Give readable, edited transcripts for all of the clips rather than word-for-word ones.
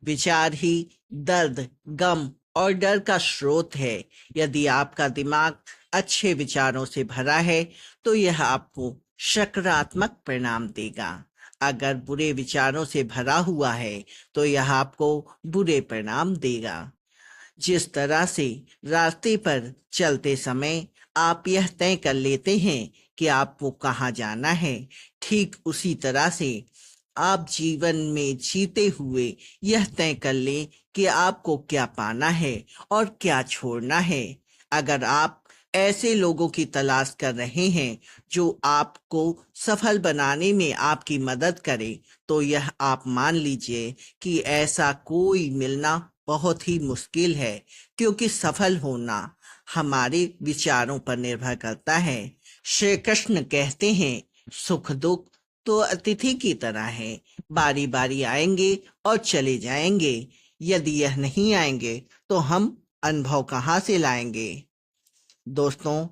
विचार ही दर्द, गम और डर का स्रोत है। यदि आपका दिमाग अच्छे विचारों से भरा है तो यह आपको सकारात्मक परिणाम देगा। अगर बुरे विचारों से भरा हुआ है तो यह आपको बुरे परिणाम देगा। जिस तरह से रास्ते पर चलते समय आप यह तय कर लेते हैं कि आपको कहाँ जाना है, ठीक उसी तरह से आप जीवन में जीते हुए यह तय कर लें कि आपको क्या पाना है और क्या छोड़ना है। अगर आप ऐसे लोगों की तलाश कर रहे हैं जो आपको सफल बनाने में आपकी मदद करे, तो यह आप मान लीजिए कि ऐसा कोई मिलना बहुत ही मुश्किल है, क्योंकि सफल होना हमारे विचारों पर निर्भर करता है। श्री कृष्ण कहते हैं, सुख दुख तो अतिथि की तरह है, बारी बारी आएंगे और चले जाएंगे। यदि यह नहीं आएंगे तो हम अनुभव कहाँ से लाएंगे। दोस्तों,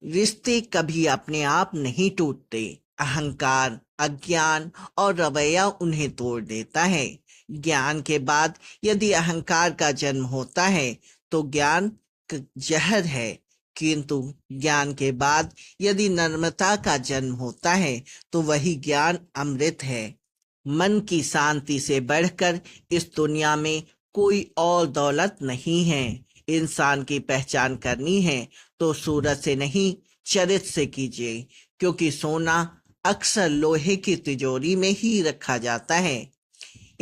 रिश्ते कभी अपने आप नहीं टूटते। अहंकार, अज्ञान और रवैया उन्हें तोड़ देता है। ज्ञान के बाद यदि अहंकार का जन्म होता है तो ज्ञान जहर है, किंतु ज्ञान के बाद यदि नम्रता का जन्म होता है तो वही ज्ञान अमृत है। मन की शांति से बढ़कर इस दुनिया में कोई और दौलत नहीं है। इंसान की पहचान करनी है तो सूरज से नहीं, चरित्र से कीजिए, क्योंकि सोना अक्सर लोहे की तिजोरी में ही रखा जाता है।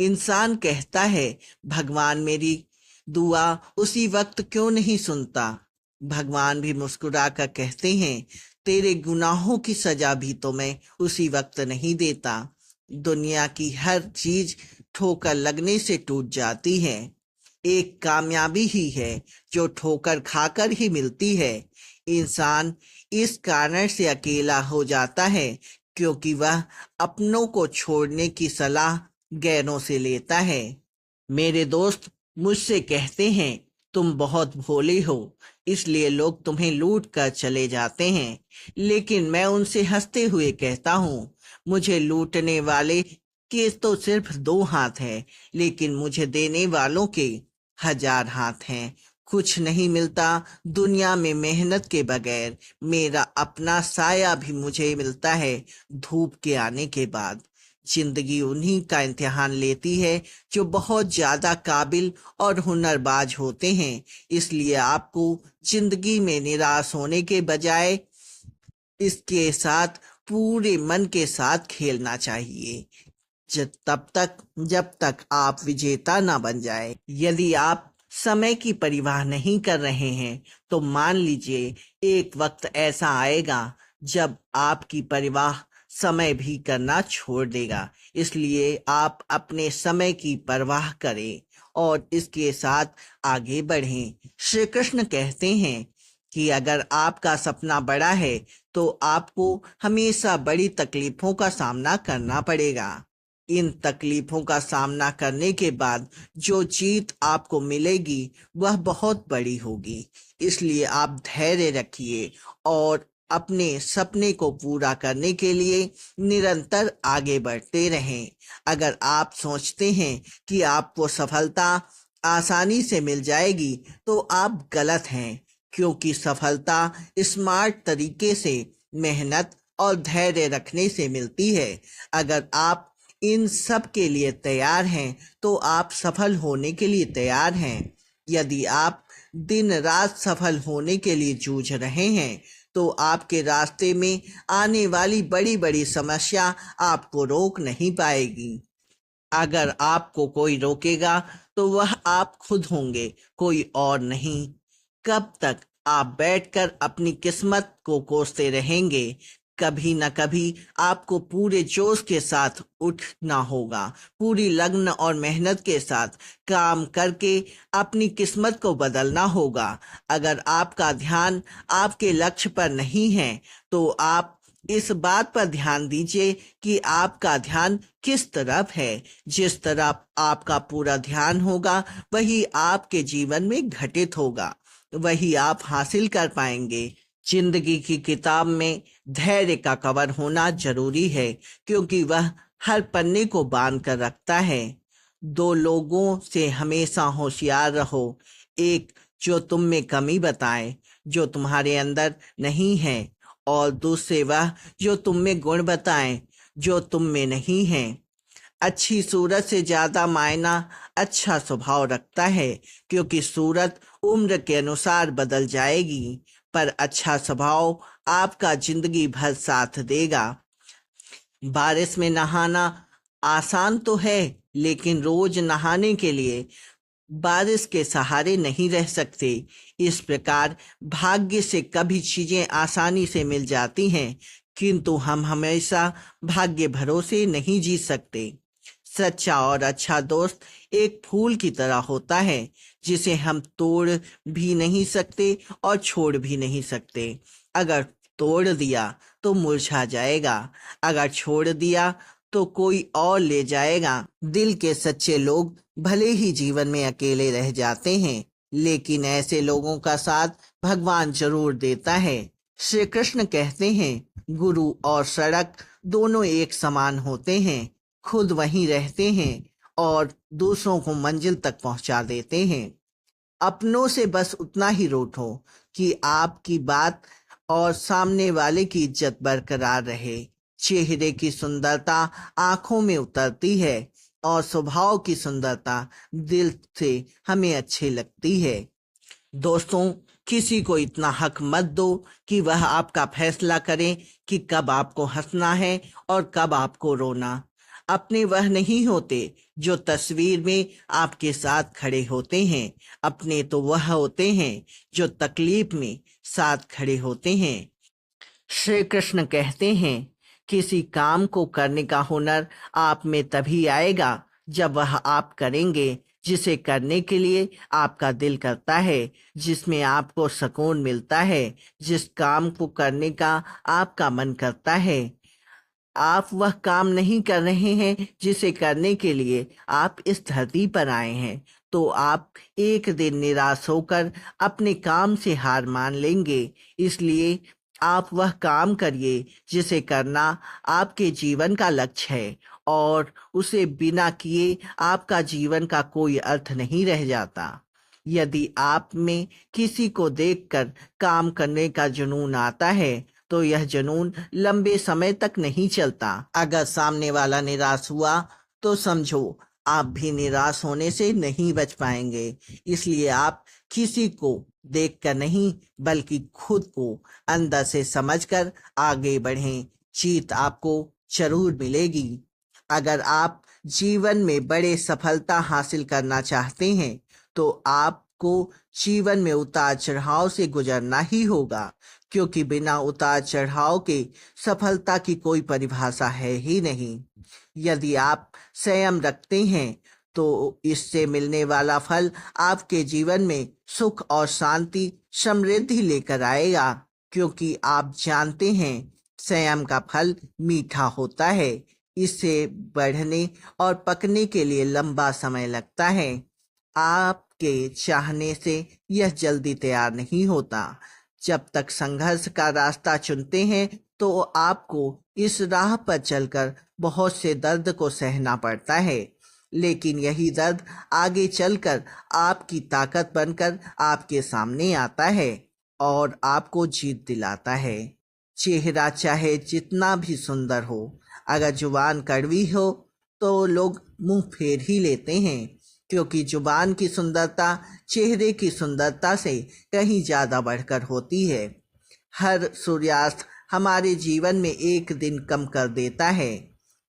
इंसान कहता है, भगवान मेरी दुआ उसी वक्त क्यों नहीं सुनता। भगवान भी मुस्कुराकर कहते हैं, तेरे गुनाहों की सजा भी तो मैं उसी वक्त नहीं देता। दुनिया की हर चीज ठोकर लगने से टूट जाती है। एक कामयाबी ही है जो ठोकर खाकर ही मिलती है। इंसान इस कारण से अकेला हो जाता है क्योंकि वह अपनों को छोड़ने की सलाह गैरों से लेता है। मेरे दोस्त मुझसे कहते हैं, तुम बहुत भोले हो, इसलिए लोग तुम्हें लूट कर चले जाते हैं। लेकिन मैं उनसे हंसते हुए कहता हूँ, मुझे लूटने वाले के तो सिर्फ 2 हाथ हैं, लेकिन मुझे देने वालों के 1000 हाथ हैं। कुछ नहीं मिलता दुनिया में मेहनत के बगैर। मेरा अपना साया भी मुझे मिलता है धूप के आने के बाद। जिंदगी उन्हीं का इम्तिहान लेती है जो बहुत ज्यादा काबिल और हुनरबाज होते हैं। इसलिए आपको जिंदगी में निराश होने के बजाय इसके साथ पूरे मन के साथ खेलना चाहिए, जब तक आप विजेता ना बन जाए। यदि आप समय की परवाह नहीं कर रहे हैं तो मान लीजिए एक वक्त ऐसा आएगा जब आपकी परवाह समय भी करना छोड़ देगा। इसलिए आप अपने समय की परवाह करें और इसके साथ आगे बढ़ें। श्री कृष्ण कहते हैं कि अगर आपका सपना बड़ा है तो आपको हमेशा बड़ी तकलीफों का सामना करना पड़ेगा। इन तकलीफों का सामना करने के बाद जो जीत आपको मिलेगी वह बहुत बड़ी होगी। इसलिए आप धैर्य रखिए और अपने सपने को पूरा करने के लिए निरंतर आगे बढ़ते रहें। अगर आप सोचते हैं कि आपको सफलता आसानी से मिल जाएगी तो आप गलत हैं, क्योंकि सफलता स्मार्ट तरीके से, मेहनत और धैर्य रखने से मिलती है। अगर आप इन सब के लिए तैयार हैं तो आप सफल होने के लिए तैयार हैं। यदि आप दिन रात सफल होने के लिए जूझ रहे हैं तो आपके रास्ते में आने वाली बड़ी बड़ी समस्या आपको रोक नहीं पाएगी। अगर आपको कोई रोकेगा तो वह आप खुद होंगे, कोई और नहीं। कब तक आप बैठकर अपनी किस्मत को कोसते रहेंगे। कभी न कभी आपको पूरे जोश के साथ उठना होगा, पूरी लगन और मेहनत के साथ काम करके अपनी किस्मत को बदलना होगा। अगर आपका ध्यान आपके लक्ष्य पर नहीं है तो आप इस बात पर ध्यान दीजिए कि आपका ध्यान किस तरफ है। जिस तरफ आपका पूरा ध्यान होगा वही आपके जीवन में घटित होगा, वही आप हासिल कर पाएंगे। जिंदगी की किताब में धैर्य का कवर होना जरूरी है, क्योंकि वह हर पन्ने को बांध कर रखता है। दो लोगों से हमेशा होशियार रहो, एक जो तुम में कमी बताए जो तुम्हारे अंदर नहीं है, और दूसरे वह जो तुम में गुण बताए जो तुम में नहीं है। अच्छी सूरत से ज्यादा मायना अच्छा स्वभाव रखता है, क्योंकि सूरत उम्र के अनुसार बदल जाएगी, पर अच्छा स्वभाव आपका जिंदगी भर साथ देगा। बारिश में नहाना आसान तो है, लेकिन रोज नहाने के लिए बारिश के सहारे नहीं रह सकते। इस प्रकार भाग्य से कभी चीजें आसानी से मिल जाती हैं, किंतु हम हमेशा भाग्य भरोसे नहीं जी सकते। सच्चा और अच्छा दोस्त एक फूल की तरह होता है, जिसे हम तोड़ भी नहीं सकते और छोड़ भी नहीं सकते। अगर तोड़ दिया तो मुरझा जाएगा, अगर छोड़ दिया तो कोई और ले जाएगा। दिल के सच्चे लोग भले ही जीवन में अकेले रह जाते हैं, लेकिन ऐसे लोगों का साथ भगवान जरूर देता है। श्री कृष्ण कहते हैं, गुरु और सड़क दोनों एक समान होते हैं, खुद वहीं रहते हैं और दूसरों को मंजिल तक पहुंचा देते हैं। अपनों से बस उतना ही रूठो कि आपकी बात और सामने वाले की इज्जत बरकरार रहे। चेहरे की सुंदरता आंखों में उतरती है और स्वभाव की सुंदरता दिल से हमें अच्छी लगती है। दोस्तों, किसी को इतना हक मत दो कि वह आपका फैसला करे कि कब आपको हंसना है और कब आपको रोना। अपने वह नहीं होते जो तस्वीर में आपके साथ खड़े होते हैं, अपने तो वह होते हैं जो तकलीफ में साथ खड़े होते हैं। श्री कृष्ण कहते हैं, किसी काम को करने का हुनर आप में तभी आएगा जब वह आप करेंगे जिसे करने के लिए आपका दिल करता है, जिसमें आपको सुकून मिलता है, जिस काम को करने का आपका मन करता है। आप वह काम नहीं कर रहे हैं जिसे करने के लिए आप इस धरती पर आए हैं, तो आप एक दिन निराश होकर अपने काम से हार मान लेंगे। इसलिए आप वह काम करिए जिसे करना आपके जीवन का लक्ष्य है, और उसे बिना किए आपका जीवन का कोई अर्थ नहीं रह जाता। यदि आप में किसी को देखकर काम करने का जुनून आता है, तो यह जुनून लंबे समय तक नहीं चलता। अगर सामने वाला निराश हुआ तो समझो आप भी निराश होने से नहीं बच पाएंगे। इसलिए आप किसी को देखकर नहीं, बल्कि खुद को अंदर से समझकर आगे बढ़ें। जीत आपको जरूर मिलेगी। अगर आप जीवन में बड़े सफलता हासिल करना चाहते हैं, तो आपको जीवन में उतार चढ़ाव से गुजरना ही होगा, क्योंकि बिना उतार चढ़ाव के सफलता की कोई परिभाषा है ही नहीं। यदि आप संयम रखते हैं, तो इससे मिलने वाला फल आपके जीवन में सुख और शांति समृद्धि लेकर आएगा, क्योंकि आप जानते हैं संयम का फल मीठा होता है। इसे बढ़ने और पकने के लिए लंबा समय लगता है। आपके चाहने से यह जल्दी तैयार नहीं होता। जब तक संघर्ष का रास्ता चुनते हैं, तो आपको इस राह पर चलकर बहुत से दर्द को सहना पड़ता है, लेकिन यही दर्द आगे चलकर आपकी ताकत बनकर आपके सामने आता है और आपको जीत दिलाता है। चेहरा चाहे जितना भी सुंदर हो, अगर जुबान कड़वी हो तो लोग मुंह फेर ही लेते हैं, क्योंकि जुबान की सुंदरता चेहरे की सुंदरता से कहीं ज्यादा बढ़कर होती है। हर सूर्यास्त हमारे जीवन में एक दिन कम कर देता है,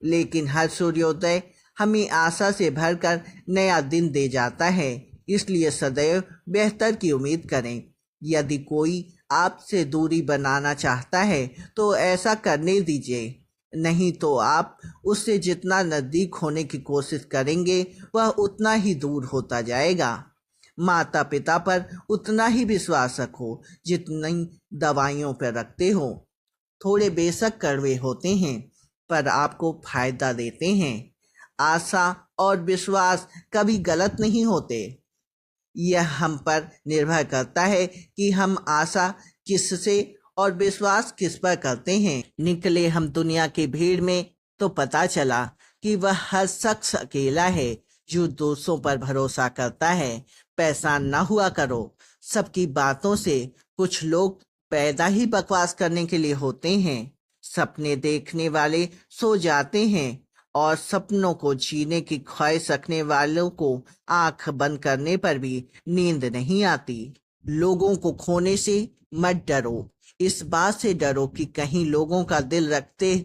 लेकिन हर सूर्योदय हमें आशा से भरकर नया दिन दे जाता है। इसलिए सदैव बेहतर की उम्मीद करें। यदि कोई आपसे दूरी बनाना चाहता है, तो ऐसा करने दीजिए, नहीं तो आप उससे जितना नजदीक होने की कोशिश करेंगे, वह उतना ही दूर होता जाएगा। माता पिता पर उतना ही विश्वास रखो जितनी दवाइयों पर रखते हो। थोड़े बेशक कड़वे होते हैं, पर आपको फायदा देते हैं। आशा और विश्वास कभी गलत नहीं होते। यह हम पर निर्भर करता है कि हम आशा किससे और विश्वास किस पर करते हैं। निकले हम दुनिया की भीड़ में, तो पता चला कि वह हर शख्स अकेला है, जो दोस्तों पर भरोसा करता है, पैसा ना हुआ करो। सबकी बातों से कुछ लोग पैदा ही बकवास करने के लिए होते हैं। सपने देखने वाले सो जाते हैं और सपनों को जीने की ख्वाहिश रखने वालों को आंख बंद करने पर भी नींद नहीं आती। लोगों को खोने से मत डरो, इस बात से डरो कि कहीं लोगों का दिल रखते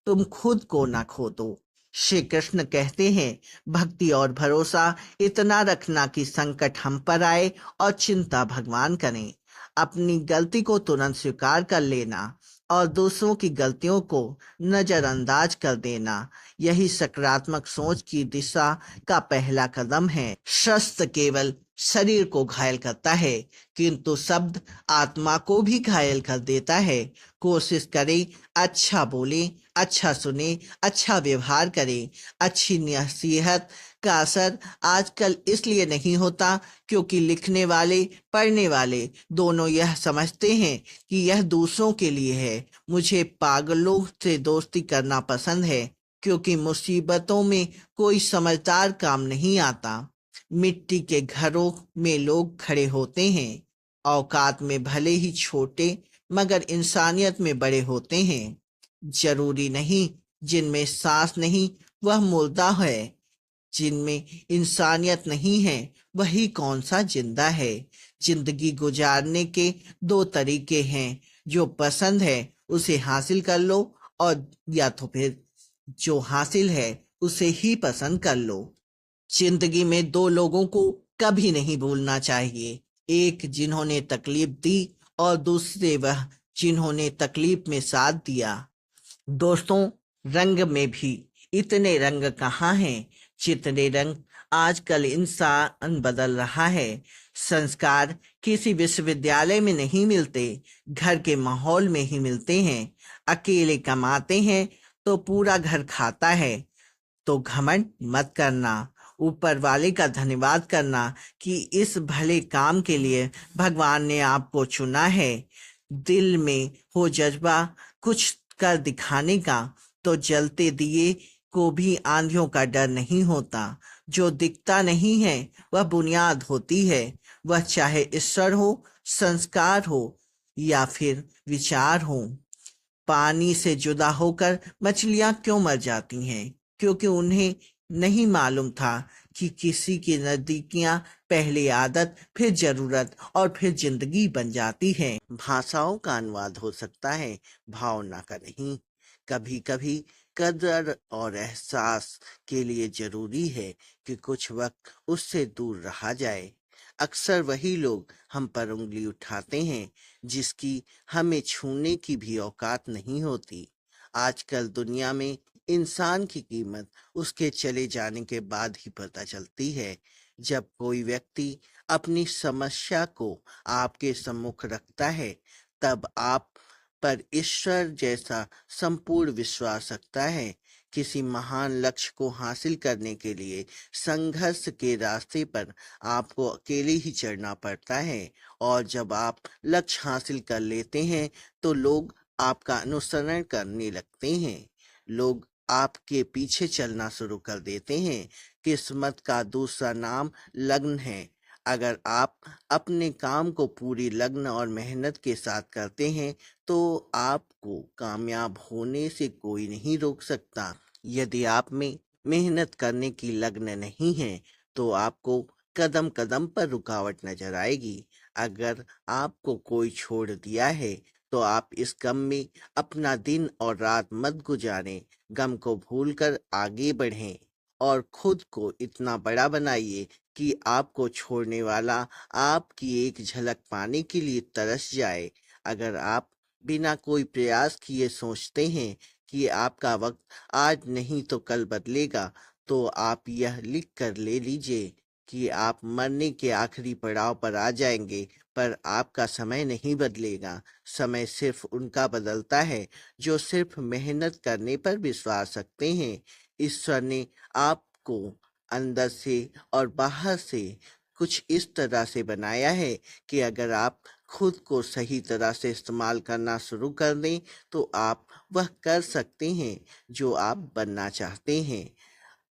तुम खुद को ना खो दो। श्री कृष्ण कहते हैं, भक्ति और भरोसा इतना रखना कि संकट हम पर आए और चिंता भगवान करें। अपनी गलती को तुरंत स्वीकार कर लेना और दूसरों की गलतियों को नजरअंदाज कर देना, यही सकारात्मक सोच की दिशा का पहला कदम है। शस्त्र केवल शरीर को घायल करता है, किंतु शब्द आत्मा को भी घायल कर देता है। कोशिश करें, अच्छा बोले, अच्छा सुने, अच्छा व्यवहार करें। अच्छी नसीहत का असर आजकल इसलिए नहीं होता क्योंकि लिखने वाले, पढ़ने वाले दोनों यह समझते हैं कि यह दूसरों के लिए है। मुझे पागलों से दोस्ती करना पसंद है क्योंकि मुसीबतों में कोई समझदार काम नहीं आता। मिट्टी के घरों में लोग खड़े होते हैं, औकात में भले ही छोटे मगर इंसानियत में बड़े होते हैं। जरूरी नहीं जिनमें सांस नहीं वह मुर्दा है, जिनमें इंसानियत नहीं है वही कौन सा जिंदा है। जिंदगी गुजारने के दो तरीके हैं, जो पसंद है उसे हासिल कर लो और या तो फिर जो हासिल है उसे ही पसंद कर लो। जिंदगी में दो लोगों को कभी नहीं भूलना चाहिए, एक जिन्होंने तकलीफ दी और दूसरे वह जिन्होंने तकलीफ में साथ दिया। दोस्तों, रंग में भी इतने रंग कहाँ हैं जितने रंग आजकल इंसान बदल रहा है। संस्कार किसी विश्वविद्यालय में नहीं मिलते, घर के माहौल में ही मिलते हैं। अकेले कमाते हैं तो पूरा घर खाता है, तो घमंड मत करना, ऊपर वाले का धन्यवाद करना कि इस भले काम के लिए भगवान ने आपको चुना है। दिल में हो जज्बा कुछ कर दिखाने का, तो जलते दिए को भी आंधियों का डर नहीं होता। जो दिखता नहीं है वह बुनियाद होती है, वह चाहे ईश्वर हो, संस्कार हो या फिर विचार हो। पानी से जुदा होकर मछलियां क्यों मर जाती हैं? क्योंकि उन्हें नहीं मालूम था कि किसी की नजदीकियां पहले आदत, फिर जरूरत और फिर जिंदगी बन जाती है। भाषाओं का अनुवाद हो सकता है, भावना का नहीं। कभी कभी कदर और एहसास के लिए जरूरी है कि कुछ वक्त उससे दूर रहा जाए। अक्सर वही लोग हम पर उंगली उठाते हैं जिसकी हमें छूने की भी औकात नहीं होती। आजकल दुनिया में इंसान की कीमत उसके चले जाने के बाद ही पता चलती है। जब कोई व्यक्ति अपनी समस्या को आपके सम्मुख रखता है, तब आप पर ईश्वर जैसा संपूर्ण विश्वास रखता है। किसी महान लक्ष्य को हासिल करने के लिए संघर्ष के रास्ते पर आपको अकेले ही चढ़ना पड़ता है, और जब आप लक्ष्य हासिल कर लेते हैं तो लोग आपका अनुसरण करने लगते हैं। लोग आपके पीछे चलना शुरू कर देते हैं। किस्मत का दूसरा नाम लग्न है। अगर आप अपने काम को पूरी लगन और मेहनत के साथ करते हैं तो आपको कामयाब होने से कोई नहीं रोक सकता। यदि आप में मेहनत करने की लगन नहीं है तो आपको कदम कदम पर रुकावट नजर आएगी। अगर आपको कोई छोड़ दिया है तो आप इस गम में अपना दिन और रात मत गुजारें। गम को भूलकर आगे बढ़ें और खुद को इतना बड़ा बनाइए कि आपको छोड़ने वाला आपकी एक झलक पाने के लिए तरस जाए। अगर आप बिना कोई प्रयास किए सोचते हैं कि आपका वक्त आज नहीं तो कल बदलेगा, तो आप यह लिख कर ले लीजिए कि आप मरने के आखिरी पड़ाव पर आ जाएंगे, पर आपका समय नहीं बदलेगा। समय सिर्फ उनका बदलता है जो सिर्फ मेहनत करने पर विश्वास रखते हैं। ईश्वर ने आपको अंदर से और बाहर से कुछ इस तरह से बनाया है कि अगर आप खुद को सही तरह से इस्तेमाल करना शुरू कर दें तो आप वह कर सकते हैं जो आप बनना चाहते हैं।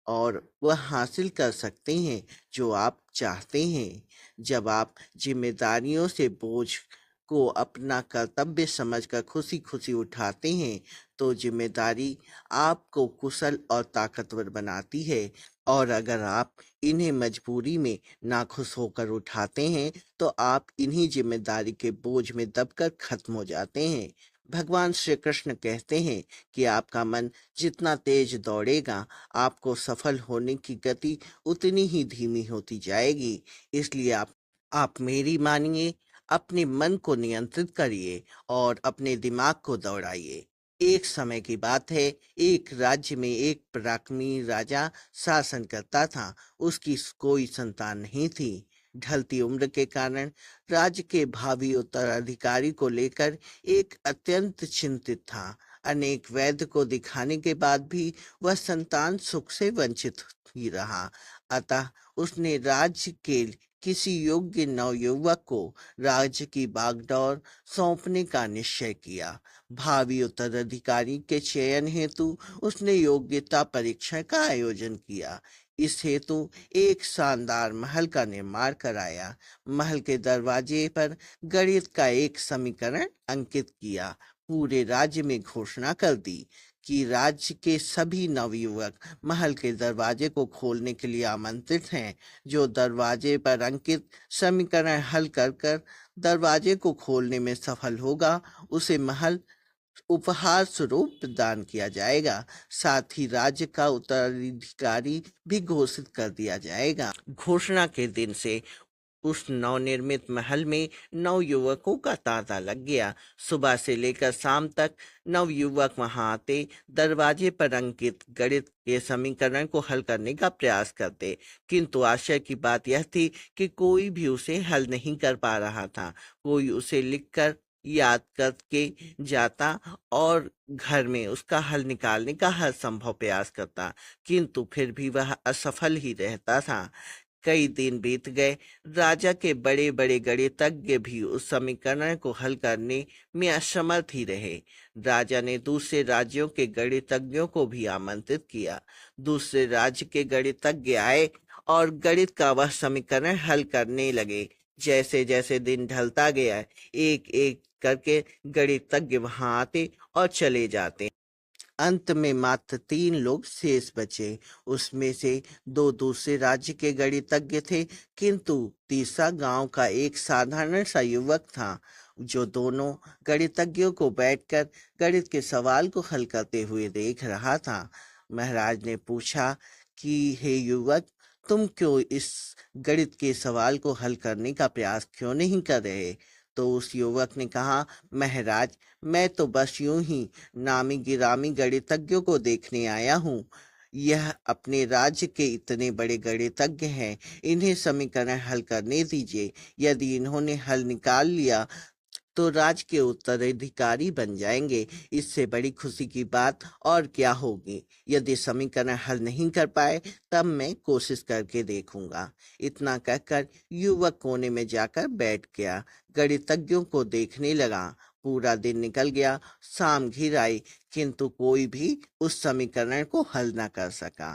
और वह हासिल कर सकते हैं जो आप चाहते हैं। जब आप जिम्मेदारियों से बोझ को अपना कर्तव्य समझकर खुशी खुशी उठाते हैं, तो जिम्मेदारी आपको कुशल और ताकतवर बनाती है। और अगर आप इन्हें मजबूरी में नाखुश होकर उठाते हैं, तो आप इन्हीं जिम्मेदारी के बोझ में दबकर खत्म हो जाते हैं। भगवान श्री कृष्ण कहते हैं कि आपका मन जितना तेज दौड़ेगा, आपको सफल होने की गति उतनी ही धीमी होती जाएगी। इसलिए आप मेरी मानिए, अपने मन को नियंत्रित करिए और अपने दिमाग को दौड़ाइए। एक समय की बात है, एक राज्य में एक पराक्रमी राजा शासन करता था। उसकी कोई संतान नहीं थी। ढलती उम्र के कारण राज्य के भावी उत्तराधिकारी को लेकर एक अत्यंत चिंतित था। अनेक वैद्य को दिखाने के बाद भी वह संतान सुख से वंचित ही रहा। अतः उसने राज्य के किसी योग्य नवयुवक को राज्य की बागडोर सौंपने का निश्चय किया। भावी उत्तराधिकारी के चयन हेतु उसने योग्यता परीक्षा का आयोजन किया। इस हेतु एक शानदार महल का निर्माण कराया। महल के दरवाजे पर गणित का एक समीकरण अंकित किया। पूरे राज्य में घोषणा कर दी कि राज्य के सभी नवयुवक महल के दरवाजे को खोलने के लिए आमंत्रित हैं। जो दरवाजे पर अंकित समीकरण हल कर कर दरवाजे को खोलने में सफल होगा, उसे महल उपहार स्वरूप प्रदान किया जाएगा। साथ ही राज्य का उत्तराधिकारी भी घोषित कर दिया जाएगा। घोषणा के दिन से उस नवनिर्मित महल में नवयुवकों का तांता लग गया। सुबह से लेकर शाम तक नवयुवक वहां आते, दरवाजे पर अंकित गणित के समीकरण को हल करने का प्रयास करते, किंतु आश्चर्य की बात यह थी कि कोई भी उसे हल नहीं कर पा रहा था। कोई उसे लिखकर याद करके जाता और घर में उसका हल निकालने का हर संभव प्रयास करता, किंतु फिर भी वह असफल ही रहता था। कई दिन बीत गए। राजा के बड़े बड़े गणितज्ञ भी उस समीकरण को हल करने में असमर्थ ही रहे। राजा ने दूसरे राज्यों के गणितज्ञों को भी आमंत्रित किया। दूसरे राज्य के गणितज्ञ आए और गणित का वह समीकरण हल करने लगे। जैसे जैसे दिन ढलता गया, एक एक करके गणितज्ञ वहां आते और चले जाते। अंत में मात्र 3 लोग शेष बचे। उसमें से 2 दूसरे राज्य के गणितज्ञ थे, किंतु तीसरा गांव का एक साधारण सा युवक था, जो दोनों गणितज्ञों को बैठकर गणित के सवाल को हल करते हुए देख रहा था। महाराज ने पूछा कि हे युवक, तुम क्यों इस गणित के सवाल को हल करने का प्रयास क्यों नहीं कर रहे? तो उस युवक ने कहा, महाराज, मैं तो बस यूं ही नामी गिरामी गणितज्ञों को देखने आया हूँ। यह अपने राज्य के इतने बड़े गणितज्ञ हैं, इन्हें समीकरण हल करने दीजिए। यदि इन्होंने हल निकाल लिया तो राज्य के उत्तराधिकारी बन जाएंगे। इससे बड़ी खुशी की बात और क्या होगी। यदि समीकरण हल नहीं कर पाए, तब मैं कोशिश करके देखूंगा। इतना कहकर युवक कोने में जाकर बैठ गया, गणितज्ञों को देखने लगा। पूरा दिन निकल गया, शाम घिर आई, किंतु कोई भी उस समीकरण को हल न कर सका।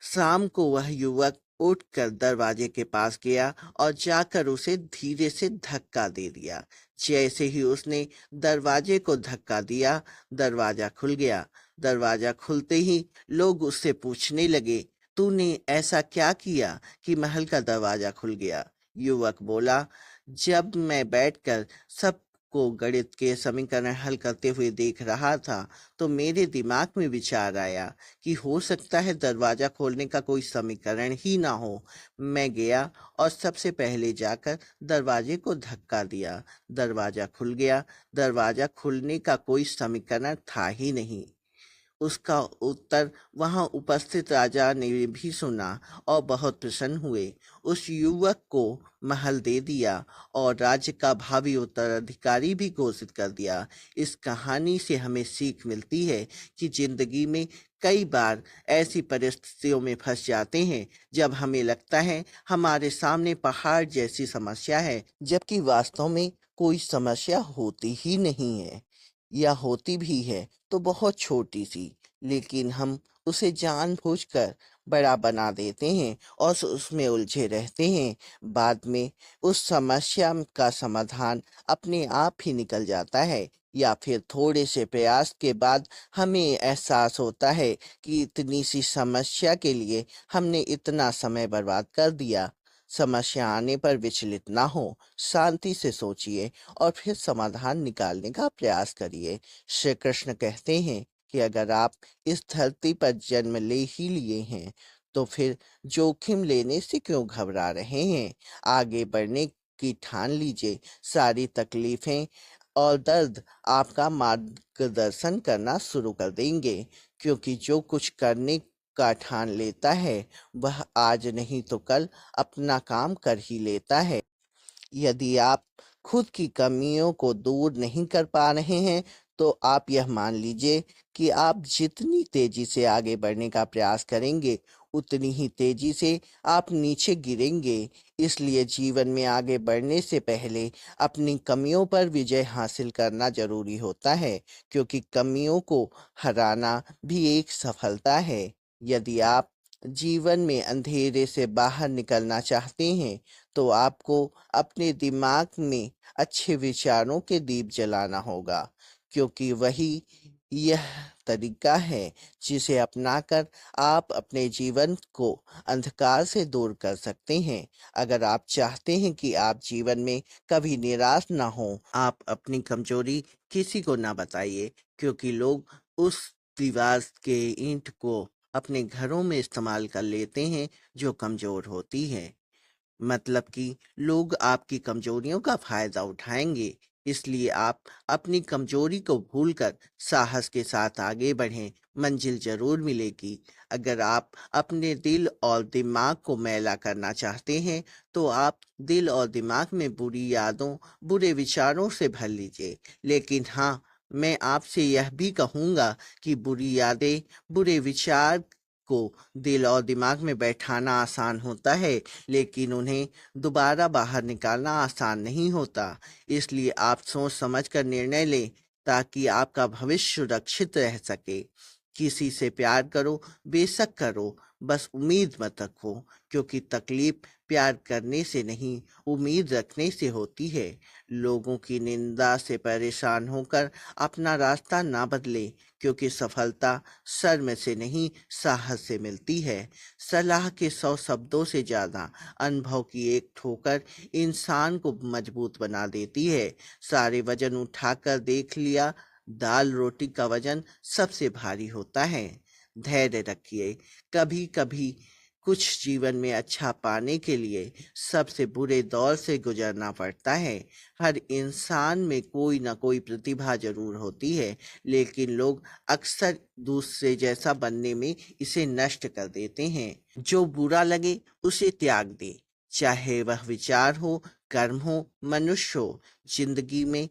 शाम को वह युवक उठकर दरवाजे के पास गया और जाकर उसे धीरे से धक्का दे दिया। जैसे ही उसने दरवाजे को धक्का दिया, दरवाजा खुल गया। दरवाजा खुलते ही लोग उससे पूछने लगे, तूने ऐसा क्या किया कि महल का दरवाजा खुल गया? युवक बोला, जब मैं बैठकर सबको गणित के समीकरण हल करते हुए देख रहा था, तो मेरे दिमाग में विचार आया कि हो सकता है दरवाजा खोलने का कोई समीकरण ही ना हो। मैं गया और सबसे पहले जाकर दरवाजे को धक्का दिया। दरवाजा खुल गया। दरवाजा खुलने का कोई समीकरण था ही नहीं। उसका उत्तर वहां उपस्थित राजा ने भी सुना और बहुत प्रसन्न हुए। उस युवक को महल दे दिया और राज्य का भावी उत्तराधिकारी भी घोषित कर दिया। इस कहानी से हमें सीख मिलती है कि जिंदगी में कई बार ऐसी परिस्थितियों में फंस जाते हैं जब हमें लगता है हमारे सामने पहाड़ जैसी समस्या है, जबकि वास्तव में कोई समस्या होती ही नहीं है, या होती भी है तो बहुत छोटी सी, लेकिन हम उसे जानबूझकर बड़ा बना देते हैं और उसमें उलझे रहते हैं। बाद में उस समस्या का समाधान अपने आप ही निकल जाता है, या फिर थोड़े से प्रयास के बाद हमें एहसास होता है कि इतनी सी समस्या के लिए हमने इतना समय बर्बाद कर दिया। समस्या आने पर विचलित ना हो, शांति से सोचिए और फिर समाधान निकालने का प्रयास करिए। श्री कृष्ण कहते हैं कि अगर आप इस धरती पर जन्म ले ही लिए हैं, तो फिर जोखिम लेने से क्यों घबरा रहे हैं? आगे बढ़ने की ठान लीजिए। सारी तकलीफें और दर्द आपका मार्गदर्शन करना शुरू कर देंगे, क्योंकि जो कुछ करने का ठान लेता है, वह आज नहीं तो कल अपना काम कर ही लेता है। यदि आप खुद की कमियों को दूर नहीं कर पा रहे हैं, तो आप यह मान लीजिए कि आप जितनी तेजी से आगे बढ़ने का प्रयास करेंगे, उतनी ही तेजी से आप नीचे गिरेंगे। इसलिए जीवन में आगे बढ़ने से पहले अपनी कमियों पर विजय हासिल करना जरूरी होता है, क्योंकि कमियों को हराना भी एक सफलता है। यदि आप जीवन में अंधेरे से बाहर निकलना चाहते हैं, तो आपको अपने दिमाग में अच्छे विचारों के दीप जलाना होगा, क्योंकि वही यह तरीका है जिसे अपनाकर आप अपने जीवन को अंधकार से दूर कर सकते हैं। अगर आप चाहते हैं कि आप जीवन में कभी निराश ना हो, आप अपनी कमजोरी किसी को ना बताइए, क्योंकि लोग उस दीवार के ईंट को अपने घरों में इस्तेमाल कर लेते हैं जो कमजोर होती है। मतलब कि लोग आपकी कमजोरियों का फायदा उठाएंगे। इसलिए आप अपनी कमजोरी को भूलकर साहस के साथ आगे बढ़ें, मंजिल जरूर मिलेगी। अगर आप अपने दिल और दिमाग को मैला करना चाहते हैं, तो आप दिल और दिमाग में बुरी यादों, बुरे विचारों से भर लीजिए। लेकिन हाँ, मैं आपसे यह भी कहूँगा कि बुरी यादें, बुरे विचार को दिल और दिमाग में बैठाना आसान होता है, लेकिन उन्हें दोबारा बाहर निकालना आसान नहीं होता। इसलिए आप सोच समझ कर निर्णय लें, ताकि आपका भविष्य सुरक्षित रह सके। किसी से प्यार करो, बेशक करो, बस उम्मीद मत रखो, क्योंकि तकलीफ प्यार करने से नहीं, उम्मीद रखने से होती है। लोगों की निंदा से परेशान होकर अपना रास्ता ना बदले, क्योंकि सफलता शर्म से नहीं, साहस से मिलती है। सलाह के 100 शब्दों से ज्यादा अनुभव की एक ठोकर इंसान को मजबूत बना देती है। सारे वजन उठाकर देख लिया, दाल रोटी का वजन सबसे भारी होता है। धैर्य रखिए। कभी कभी कुछ जीवन में अच्छा पाने के लिए सबसे बुरे दौर से गुजरना पड़ता है। हर इंसान में कोई ना कोई प्रतिभा जरूर होती है, लेकिन लोग अक्सर दूसरे जैसा बनने में इसे नष्ट कर देते हैं। जो बुरा लगे उसे त्याग दे, चाहे वह विचार हो, कर्म हो, मनुष्य हो। जिंदगी में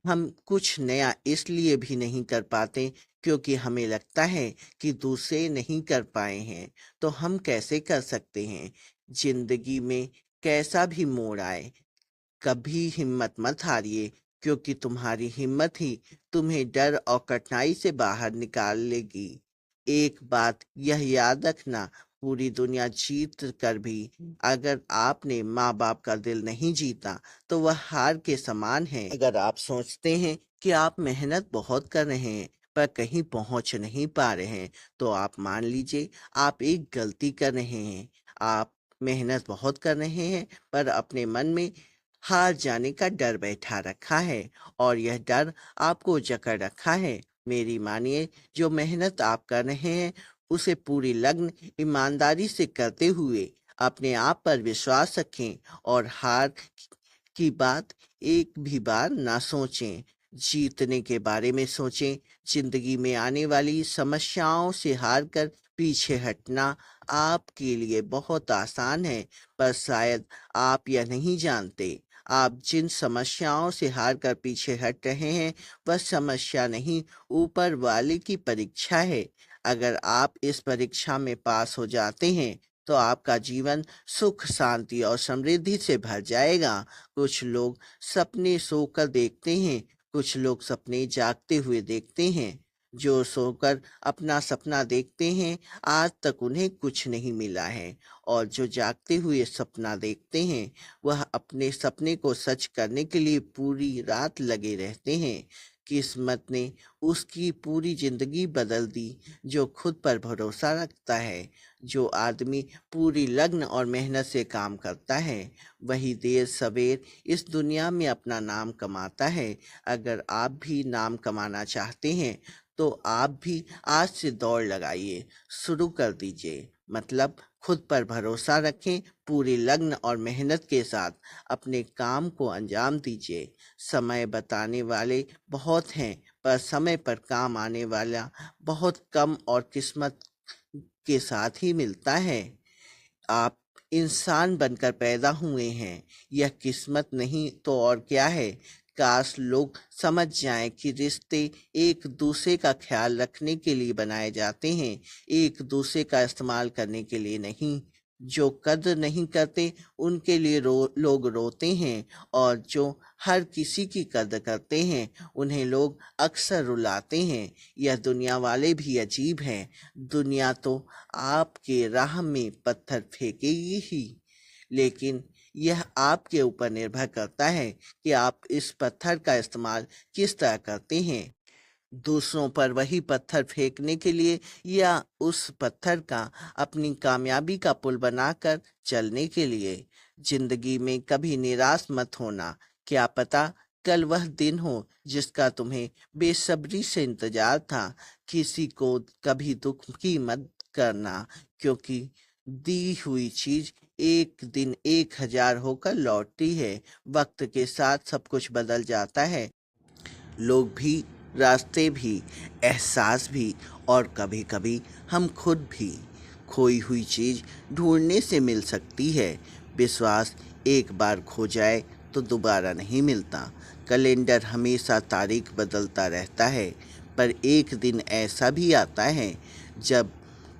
हम कुछ नया इसलिए भी नहीं कर पाते, क्योंकि हमें लगता है कि दूसरे नहीं कर पाए हैं, तो हम कैसे कर सकते हैं। जिंदगी में कैसा भी मोड़ आए, कभी हिम्मत मत हारिए, क्योंकि तुम्हारी हिम्मत ही तुम्हें डर और कठिनाई से बाहर निकाल लेगी। एक बात यह याद रखना, पूरी दुनिया जीत कर भी अगर आपने माँ बाप का दिल नहीं जीता, तो वह हार के समान है। अगर आप सोचते हैं कि आप मेहनत बहुत कर रहे हैं पर कहीं पहुंच नहीं पा रहे हैं, तो आप मान लीजिए आप एक गलती कर रहे हैं। आप मेहनत बहुत कर रहे हैं, पर अपने मन में हार जाने का डर बैठा रखा है, और यह डर आपको जकड़ रखा है। मेरी मानिए, जो मेहनत आप कर रहे हैं, उसे पूरी लगन ईमानदारी से करते हुए अपने आप पर विश्वास रखें, और हार की बात एक भी बार ना सोचें। जीतने के बारे में सोचें। जिंदगी में आने वाली समस्याओं से हार कर पीछे हटना आपके लिए बहुत आसान है, पर शायद आप यह नहीं जानते। आप जिन समस्याओं से हार कर पीछे हट रहे हैं, वह समस्या नहीं, ऊपर वाले की परीक्षा है। अगर आप इस परीक्षा में पास हो जाते हैं, तो आपका जीवन सुख, शांति और समृद्धि से भर जाएगा। कुछ लोग सपने सोकर देखते हैं, कुछ लोग सपने जागते हुए देखते हैं। जो सोकर अपना सपना देखते हैं आज तक उन्हें कुछ नहीं मिला है, और जो जागते हुए सपना देखते हैं वह अपने सपने को सच करने के लिए पूरी रात लगे रहते हैं। किस्मत ने उसकी पूरी जिंदगी बदल दी जो खुद पर भरोसा रखता है। जो आदमी पूरी लगन और मेहनत से काम करता है वही देर सवेर इस दुनिया में अपना नाम कमाता है। अगर आप भी नाम कमाना चाहते हैं तो आप भी आज से दौड़ लगाइए, शुरू कर दीजिए। मतलब खुद पर भरोसा रखें, पूरी लगन और मेहनत के साथ अपने काम को अंजाम दीजिए। समय बताने वाले बहुत हैं पर समय पर काम आने वाला बहुत कम और किस्मत के साथ ही मिलता है। आप इंसान बनकर पैदा हुए हैं, यह किस्मत नहीं तो और क्या है। काश लोग समझ जाएं कि रिश्ते एक दूसरे का ख्याल रखने के लिए बनाए जाते हैं, एक दूसरे का इस्तेमाल करने के लिए नहीं। जो कद्र नहीं करते उनके लिए लोग रोते हैं, और जो हर किसी की कद्र करते हैं उन्हें लोग अक्सर रुलाते हैं। यह दुनिया वाले भी अजीब हैं। दुनिया तो आपके राह में पत्थर फेंकेगी ही, लेकिन यह आपके ऊपर निर्भर करता है कि आप इस पत्थर का इस्तेमाल किस तरह करते हैं। दूसरों पर वही पत्थर फेंकने के लिए, या उस पत्थर का अपनी कामयाबी का पुल बनाकर चलने के लिए। जिंदगी में कभी निराश मत होना। क्या पता कल वह दिन हो जिसका तुम्हें बेसब्री से इंतजार था। किसी को कभी दुख की मत करना, क्योंकि दी हुई चीज एक दिन 1000 होकर लौटती है। वक्त के साथ सब कुछ बदल जाता है, लोग भी, रास्ते भी, एहसास भी, और कभी-कभी हम खुद भी। खोई हुई चीज़ ढूंढने से मिल सकती है। विश्वास एक बार खो जाए तो दोबारा नहीं मिलता। कैलेंडर हमेशा तारीख बदलता रहता है, पर एक दिन ऐसा भी आता है जब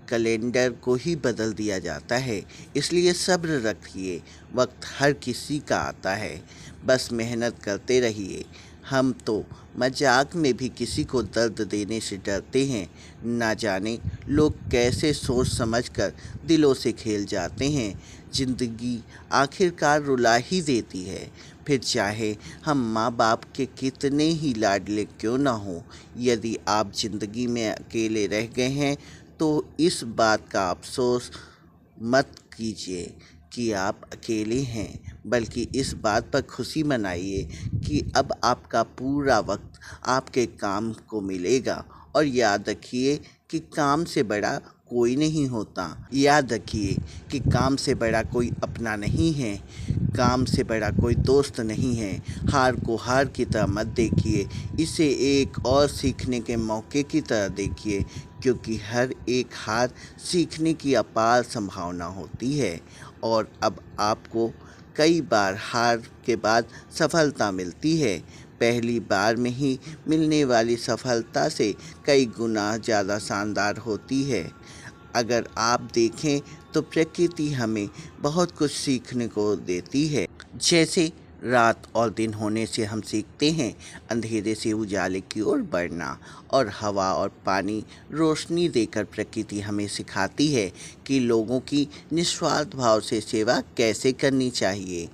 कैलेंडर को ही बदल दिया जाता है। इसलिए सब्र रखिए, वक्त हर किसी का आता है। बस मेहनत करते रहिए। हम तो मजाक में भी किसी को दर्द देने से डरते हैं। ना जाने लोग कैसे सोच समझकर दिलों से खेल जाते हैं। जिंदगी आखिरकार रुला ही देती है, फिर चाहे हम माँ बाप के कितने ही लाडले क्यों ना हो। यदि आप जिंदगी में अकेले रह गए हैं तो इस बात का अफसोस मत कीजिए कि आप अकेले हैं, बल्कि इस बात पर खुशी मनाइए कि अब आपका पूरा वक्त आपके काम को मिलेगा। और याद रखिए कि काम से बड़ा कोई नहीं होता। याद रखिए कि काम से बड़ा कोई अपना नहीं है, काम से बड़ा कोई दोस्त नहीं है। हार को हार की तरह मत देखिए, इसे एक और सीखने के मौके की तरह देखिए, क्योंकि हर एक हार सीखने की अपार संभावना होती है। और अब आपको कई बार हार के बाद सफलता मिलती है। पहली बार में ही मिलने वाली सफलता से कई गुना ज़्यादा शानदार होती है। अगर आप देखें तो प्रकृति हमें बहुत कुछ सीखने को देती है। जैसे रात और दिन होने से हम सीखते हैं अंधेरे से उजाले की ओर बढ़ना, और हवा और पानी रोशनी देकर प्रकृति हमें सिखाती है कि लोगों की निस्वार्थ भाव से सेवा कैसे करनी चाहिए।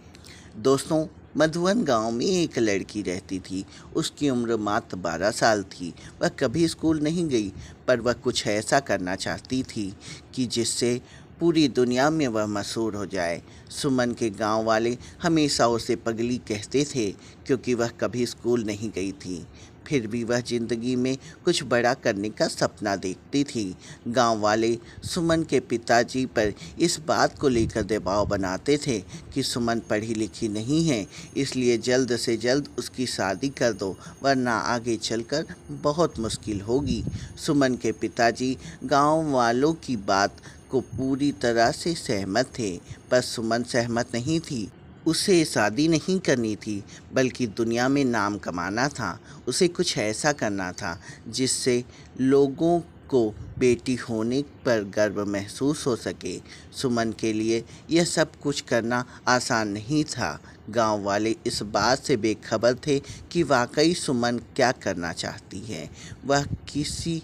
दोस्तों, मधुबन गांव में एक लड़की रहती थी। उसकी उम्र मात्र 12 साल थी। वह कभी स्कूल नहीं गई, पर वह कुछ ऐसा करना चाहती थी कि जिससे पूरी दुनिया में वह मशहूर हो जाए। सुमन के गांव वाले हमेशा उसे पगली कहते थे, क्योंकि वह कभी स्कूल नहीं गई थी। फिर भी वह जिंदगी में कुछ बड़ा करने का सपना देखती थी। गांव वाले सुमन के पिताजी पर इस बात को लेकर दबाव बनाते थे कि सुमन पढ़ी लिखी नहीं है, इसलिए जल्द से जल्द उसकी शादी कर दो, वरना आगे चलकर बहुत मुश्किल होगी। सुमन के पिताजी गांव वालों की बात को पूरी तरह से सहमत थे, पर सुमन सहमत नहीं थी। उसे शादी नहीं करनी थी, बल्कि दुनिया में नाम कमाना था। उसे कुछ ऐसा करना था जिससे लोगों को बेटी होने पर गर्व महसूस हो सके। सुमन के लिए यह सब कुछ करना आसान नहीं था। गांव वाले इस बात से बेखबर थे कि वाकई सुमन क्या करना चाहती है। वह किसी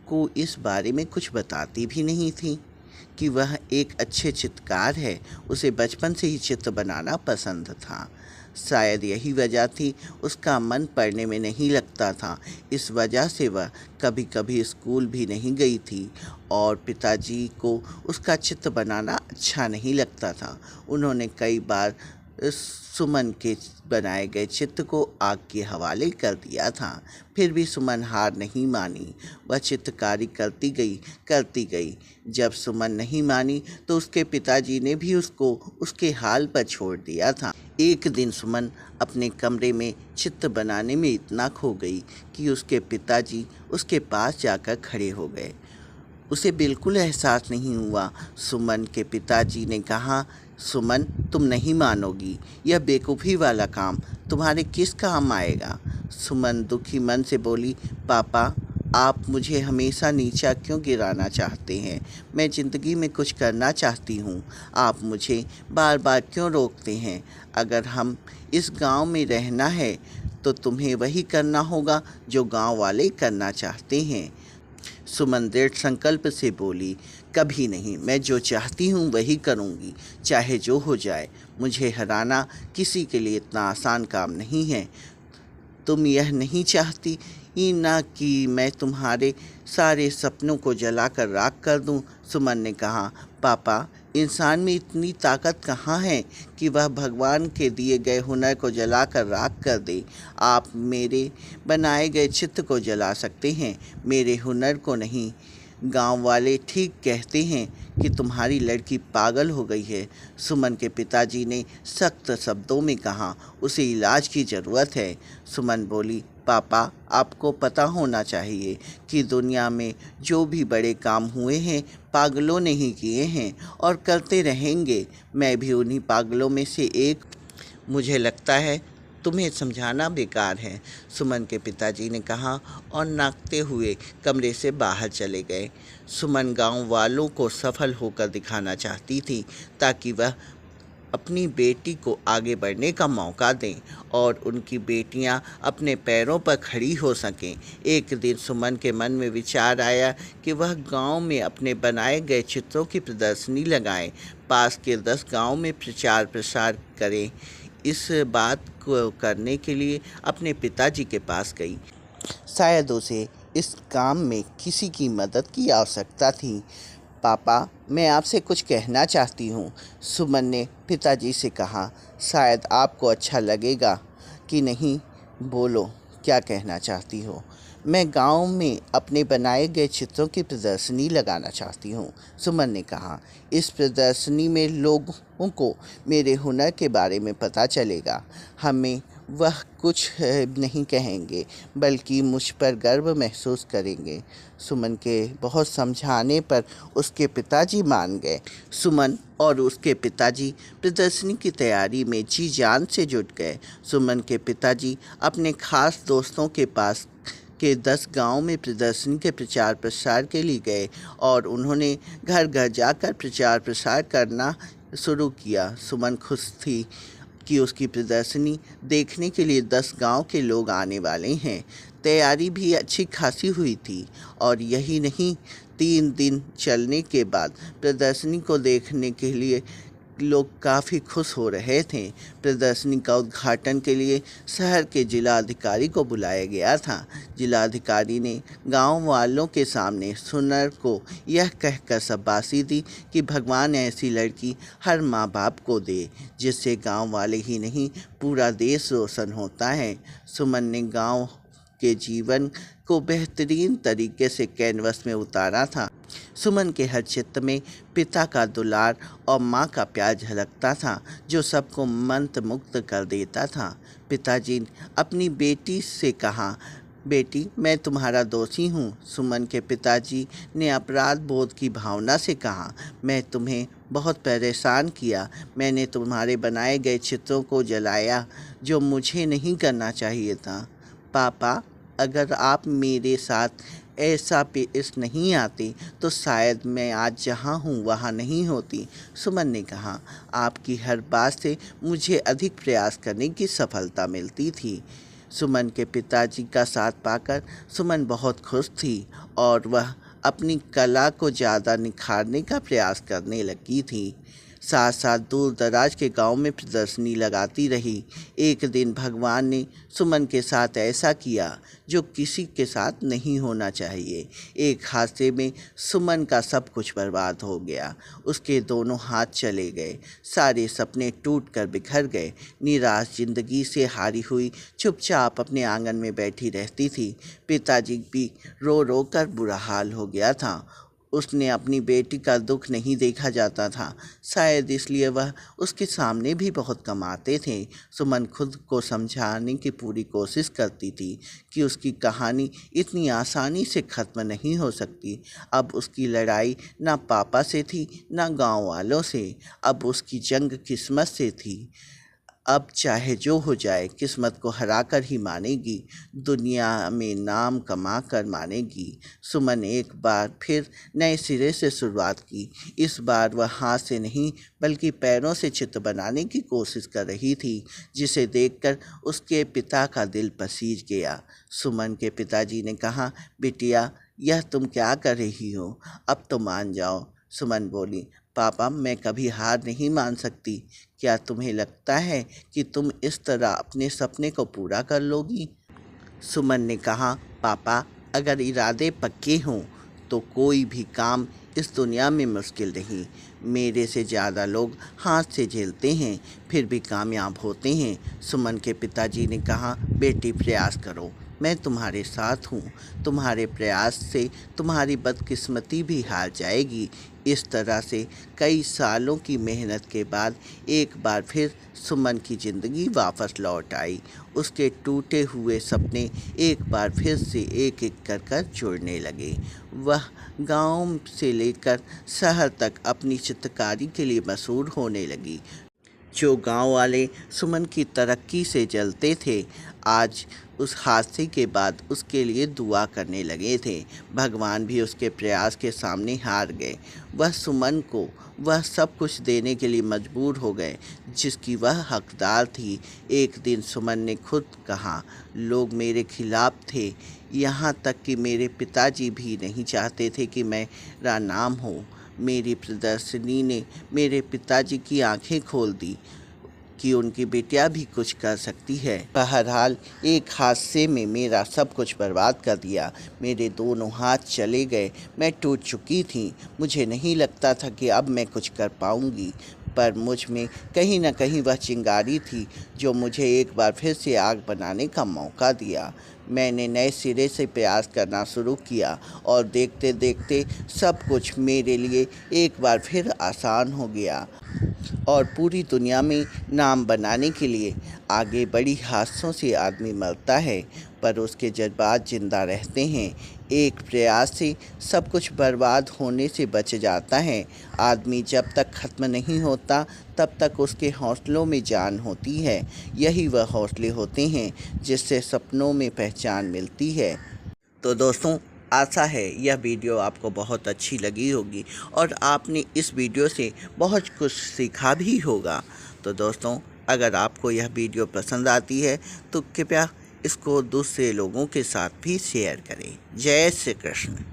को इस बारे में कुछ बताती भी नहीं थी कि वह एक अच्छे चित्रकार है। उसे बचपन से ही चित्र बनाना पसंद था। शायद यही वजह थी उसका मन पढ़ने में नहीं लगता था। इस वजह से वह कभी कभी स्कूल भी नहीं गई थी और पिताजी को उसका चित्र बनाना अच्छा नहीं लगता था। उन्होंने कई बार सुमन के बनाए गए चित्र को आग के हवाले कर दिया था। फिर भी सुमन हार नहीं मानी। वह चित्रकारी करती गई। जब सुमन नहीं मानी तो उसके पिताजी ने भी उसको उसके हाल पर छोड़ दिया था। एक दिन सुमन अपने कमरे में चित्र बनाने में इतना खो गई कि उसके पिताजी उसके पास जाकर खड़े हो गए। उसे बिल्कुल एहसास नहीं हुआ। सुमन के पिताजी ने कहा, सुमन, तुम नहीं मानोगी, यह बेवकूफ़ी वाला काम तुम्हारे किस काम आएगा। सुमन दुखी मन से बोली, पापा, आप मुझे हमेशा नीचा क्यों गिराना चाहते हैं। मैं ज़िंदगी में कुछ करना चाहती हूँ। आप मुझे बार बार क्यों रोकते हैं। अगर हम इस गांव में रहना है तो तुम्हें वही करना होगा जो गांव वाले करना चाहते हैं। सुमन दृढ़ संकल्प से बोली, कभी नहीं, मैं जो चाहती हूँ वही करूँगी, चाहे जो हो जाए। मुझे हराना किसी के लिए इतना आसान काम नहीं है। तुम यह नहीं चाहती ही ना कि मैं तुम्हारे सारे सपनों को जलाकर राख कर दूं। सुमन ने कहा, पापा, इंसान में इतनी ताकत कहाँ है कि वह भगवान के दिए गए हुनर को जलाकर राख कर दे। आप मेरे बनाए गए चित्र को जला सकते हैं, मेरे हुनर को नहीं। गांव वाले ठीक कहते हैं कि तुम्हारी लड़की पागल हो गई है। सुमन के पिताजी ने सख्त शब्दों में कहा, उसे इलाज की ज़रूरत है। सुमन बोली, पापा, आपको पता होना चाहिए कि दुनिया में जो भी बड़े काम हुए हैं पागलों ने ही किए हैं और करते रहेंगे। मैं भी उन्हीं पागलों में से एक। मुझे लगता है तुम्हें समझाना बेकार है, सुमन के पिताजी ने कहा और नाचते हुए कमरे से बाहर चले गए। सुमन गांव वालों को सफल होकर दिखाना चाहती थी ताकि वह अपनी बेटी को आगे बढ़ने का मौका दें और उनकी बेटियां अपने पैरों पर खड़ी हो सकें। एक दिन सुमन के मन में विचार आया कि वह गांव में अपने बनाए गए चित्रों की प्रदर्शनी लगाए, पास के 10 गांव में प्रचार प्रसार करें। इस बात को करने के लिए अपने पिताजी के पास गई। शायद उसे इस काम में किसी की मदद की आवश्यकता थी। पापा, मैं आपसे कुछ कहना चाहती हूँ, सुमन ने पिताजी से कहा। शायद आपको अच्छा लगेगा कि नहीं, बोलो, क्या कहना चाहती हो। मैं गांव में अपने बनाए गए चित्रों की प्रदर्शनी लगाना चाहती हूँ, सुमन ने कहा। इस प्रदर्शनी में लोगों को मेरे हुनर के बारे में पता चलेगा। हमें वह कुछ नहीं कहेंगे बल्कि मुझ पर गर्व महसूस करेंगे। सुमन के बहुत समझाने पर उसके पिताजी मान गए। सुमन और उसके पिताजी प्रदर्शनी की तैयारी में जी जान से जुट गए। सुमन के पिताजी अपने खास दोस्तों के पास के 10 गांव में प्रदर्शनी के प्रचार प्रसार के लिए गए और उन्होंने घर घर जाकर प्रचार प्रसार करना शुरू किया। सुमन खुश थी कि उसकी प्रदर्शनी देखने के लिए 10 गांव के लोग आने वाले हैं। तैयारी भी अच्छी खासी हुई थी और यही नहीं, 3 दिन चलने के बाद प्रदर्शनी को देखने के लिए लोग काफ़ी खुश हो रहे थे। प्रदर्शनी का उद्घाटन के लिए शहर के जिलाधिकारी को बुलाया गया था। जिलाधिकारी ने गांव वालों के सामने सुनर को यह कहकर शाबाशी दी कि भगवान ऐसी लड़की हर माँ बाप को दे जिससे गांव वाले ही नहीं पूरा देश रोशन होता है। सुमन ने गांव के जीवन को बेहतरीन तरीके से कैनवस में उतारा था। सुमन के हर चित्र में पिता का दुलार और माँ का प्यार झलकता था जो सबको मंत्रमुग्ध कर देता था। पिताजी ने अपनी बेटी से कहा, बेटी, मैं तुम्हारा दोषी हूँ। सुमन के पिताजी ने अपराध बोध की भावना से कहा, मैं तुम्हें बहुत परेशान किया। मैंने तुम्हारे बनाए गए चित्रों को जलाया जो मुझे नहीं करना चाहिए था। पापा, अगर आप मेरे साथ ऐसा पेश नहीं आते तो शायद मैं आज जहाँ हूँ वहाँ नहीं होती। सुमन ने कहा, आपकी हर बात से मुझे अधिक प्रयास करने की सफलता मिलती थी। सुमन के पिताजी का साथ पाकर सुमन बहुत खुश थी और वह अपनी कला को ज़्यादा निखारने का प्रयास करने लगी थी। साथ साथ दूर दराज के गांव में प्रदर्शनी लगाती रही। एक दिन भगवान ने सुमन के साथ ऐसा किया जो किसी के साथ नहीं होना चाहिए। एक हादसे में सुमन का सब कुछ बर्बाद हो गया। उसके दोनों हाथ चले गए, सारे सपने टूट कर बिखर गए। निराश जिंदगी से हारी हुई चुपचाप अपने आंगन में बैठी रहती थी। पिताजी भी रो रो कर बुरा हाल हो गया था। उसने अपनी बेटी का दुख नहीं देखा जाता था, शायद इसलिए वह उसके सामने भी बहुत कम आते थे। सुमन खुद को समझाने की पूरी कोशिश करती थी कि उसकी कहानी इतनी आसानी से ख़त्म नहीं हो सकती। अब उसकी लड़ाई ना पापा से थी ना गांव वालों से, अब उसकी जंग किस्मत से थी। अब चाहे जो हो जाए किस्मत को हराकर ही मानेगी, दुनिया में नाम कमा कर मानेगी। सुमन एक बार फिर नए सिरे से शुरुआत की। इस बार वह हाथ से नहीं बल्कि पैरों से चित्र बनाने की कोशिश कर रही थी, जिसे देखकर उसके पिता का दिल पसीज गया। सुमन के पिताजी ने कहा, बिटिया यह तुम क्या कर रही हो, अब तो मान जाओ। सुमन बोली, पापा मैं कभी हार नहीं मान सकती। क्या तुम्हें लगता है कि तुम इस तरह अपने सपने को पूरा कर लोगी? सुमन ने कहा, पापा अगर इरादे पक्के हों तो कोई भी काम इस दुनिया में मुश्किल नहीं। मेरे से ज़्यादा लोग हाथ से झेलते हैं फिर भी कामयाब होते हैं। सुमन के पिताजी ने कहा, बेटी प्रयास करो, मैं तुम्हारे साथ हूँ। तुम्हारे प्रयास से तुम्हारी बदकिस्मती भी हार जाएगी। इस तरह से कई सालों की मेहनत के बाद एक बार फिर सुमन की ज़िंदगी वापस लौट आई। उसके टूटे हुए सपने एक बार फिर से एक एक कर जुड़ने लगे। वह गांव से लेकर शहर तक अपनी चित्रकारी के लिए मशहूर होने लगी। जो गांव वाले सुमन की तरक्की से जलते थे, आज उस हादसे के बाद उसके लिए दुआ करने लगे थे। भगवान भी उसके प्रयास के सामने हार गए। वह सुमन को वह सब कुछ देने के लिए मजबूर हो गए जिसकी वह हकदार थी। एक दिन सुमन ने खुद कहा, लोग मेरे खिलाफ थे, यहाँ तक कि मेरे पिताजी भी नहीं चाहते थे कि मेरा नाम हो। मेरी प्रदर्शनी ने मेरे पिताजी की आंखें खोल दी कि उनकी बेटियां भी कुछ कर सकती है। बहरहाल एक हादसे में मेरा सब कुछ बर्बाद कर दिया। मेरे दोनों हाथ चले गए, मैं टूट चुकी थी। मुझे नहीं लगता था कि अब मैं कुछ कर पाऊंगी, पर मुझ में कहीं न कहीं वह चिंगारी थी जो मुझे एक बार फिर से आग बनाने का मौका दिया। मैंने नए सिरे से प्रयास करना शुरू किया और देखते देखते सब कुछ मेरे लिए एक बार फिर आसान हो गया और पूरी दुनिया में नाम बनाने के लिए आगे बड़ी हादसों से आदमी मरता है पर उसके जज्बात जिंदा रहते हैं। एक प्रयास से सब कुछ बर्बाद होने से बच जाता है। आदमी जब तक ख़त्म नहीं होता तब तक उसके हौसलों में जान होती है। यही वह हौसले होते हैं जिससे सपनों में पहचान मिलती है। तो दोस्तों, आशा है यह वीडियो आपको बहुत अच्छी लगी होगी और आपने इस वीडियो से बहुत कुछ सीखा भी होगा। तो दोस्तों, अगर आपको यह वीडियो पसंद आती है तो कृपया इसको दूसरे लोगों के साथ भी शेयर करें। जय श्री कृष्ण।